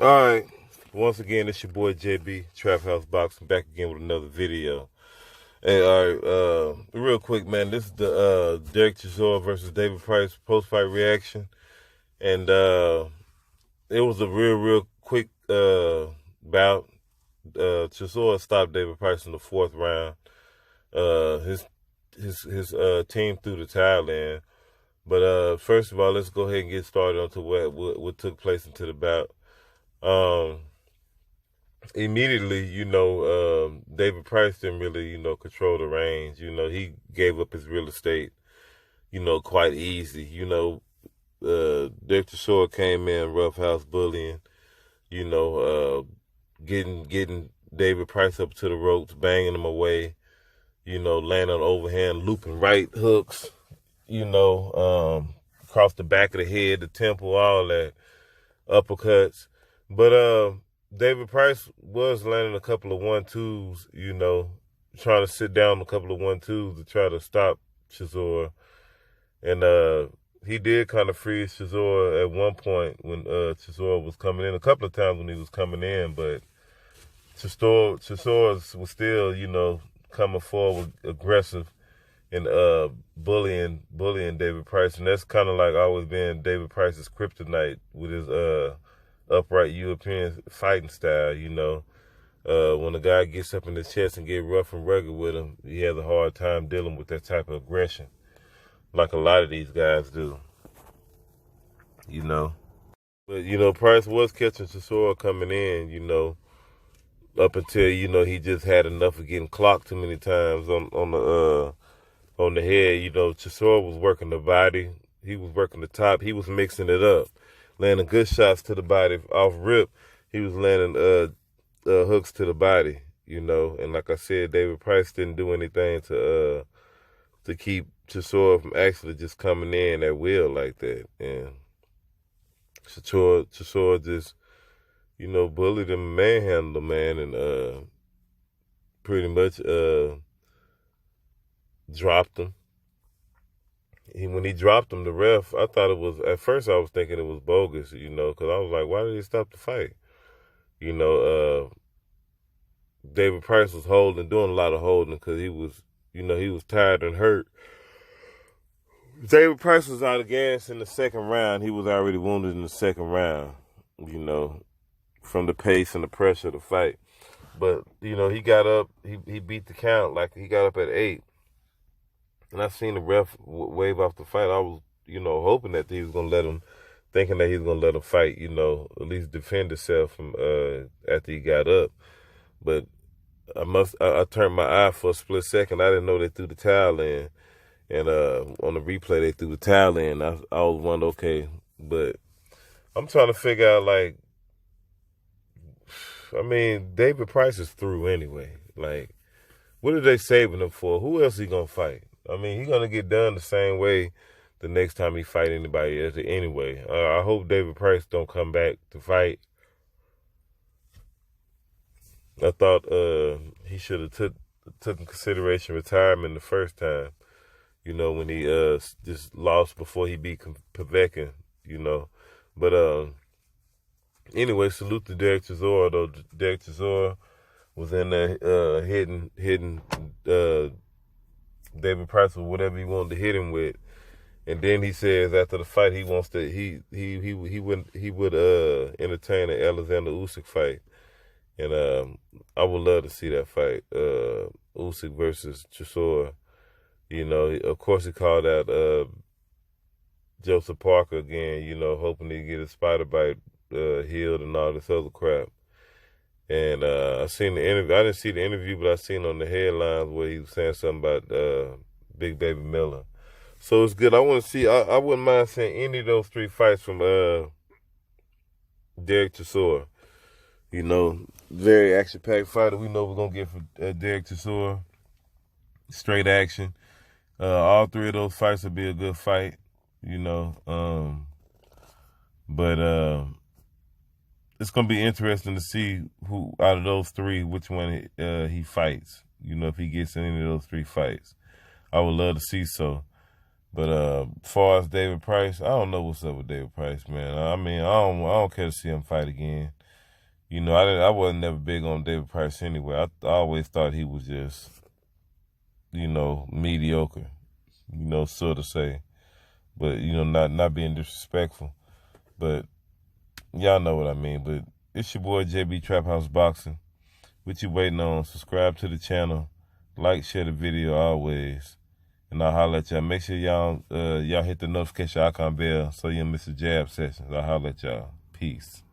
All right. Once again, it's your boy JB, Trap House Boxing, back again with another video. Hey, all right, real quick, man. This is the Derek Chisora versus David Price post-fight reaction, and it was a real quick bout. Chisora stopped David Price in the fourth round. His team threw the towel in, but first of all, let's go ahead and get started onto what took place into the bout. Immediately, David Price didn't really, control the range. He gave up his real estate, quite easy. Derek Chisora came in roughhouse bullying, getting David Price up to the ropes, banging him away, landing on overhand, looping right hooks, across the back of the head, the temple, all that, uppercuts. But David Price was landing a couple of 1-2s, trying to sit down a couple of 1-2s to try to stop Chisora. And he did kind of freeze Chisora at one point when Chisora was coming in, a couple of times when he was coming in, but Chisora was still, coming forward aggressive and bullying David Price. And that's kind of like always been David Price's kryptonite with his upright European fighting style. When a guy gets up in the chest and get rough and rugged with him, he has a hard time dealing with that type of aggression, like a lot of these guys do. But Price was catching Chisora coming in, up until he just had enough of getting clocked too many times on the head. Chisora was working the body, he was working the top, he was mixing it up, landing good shots to the body off rip. He was landing hooks to the body, and like I said, David Price didn't do anything to keep Chisora from actually just coming in at will like that. And Chisora just, bullied him, manhandled the man, and pretty much dropped him. When he dropped him, the ref, I thought it was, at first I was thinking it was bogus, because I was like, why did he stop the fight? David Price was doing a lot of holding because he was tired and hurt. David Price was out of gas in the second round. He was already wounded in the second round, from the pace and the pressure of the fight. But, he got up, he beat the count, like he got up at 8. And I seen the ref wave off the fight. I was, hoping that he was going to let him, thinking that he was going to let him fight, at least defend himself from after he got up. But I turned my eye for a split second. I didn't know they threw the towel in. And on the replay, they threw the towel in. I was wondering, okay. But I'm trying to figure out, David Price is through anyway. What are they saving him for? Who else he going to fight? He's going to get done the same way the next time he fight anybody else anyway. I hope David Price don't come back to fight. I thought he should have took in consideration retirement the first time, when he just lost before he beat Povetkin, But anyway, salute to Derek Chisora, though. Derek Chisora was in there hitting David Price with whatever he wanted to hit him with. And then he says after the fight he wants to he would entertain an Alexander Usyk fight. And I would love to see that fight, Usyk versus Chisora. Of course he called out Joseph Parker again, hoping to get his spider bite healed and all this other crap. And I seen the interview. I didn't see the interview, but I seen on the headlines where he was saying something about Big Baby Miller. So it's good. I want to see. I wouldn't mind seeing any of those 3 fights from Derek Chisora. Very action-packed fighter. We know we're gonna get from Derek Chisora. Straight action. All 3 of those fights will be a good fight. But it's going to be interesting to see who out of those 3, which one he fights, if he gets in any of those 3 fights. I would love to see so. But as far as David Price, I don't know what's up with David Price, man. I don't care to see him fight again. You know, I wasn't never big on David Price anyway. I always thought he was just, you know, mediocre. You know, so to say, but you know, not being disrespectful. But y'all know what I mean. But it's your boy JB Trap House Boxing. What you waiting on? Subscribe to the channel, like, share the video always, and I'll holler at y'all. Make sure y'all hit the notification icon bell so you don't miss a jab sessions. I'll holler at y'all. Peace.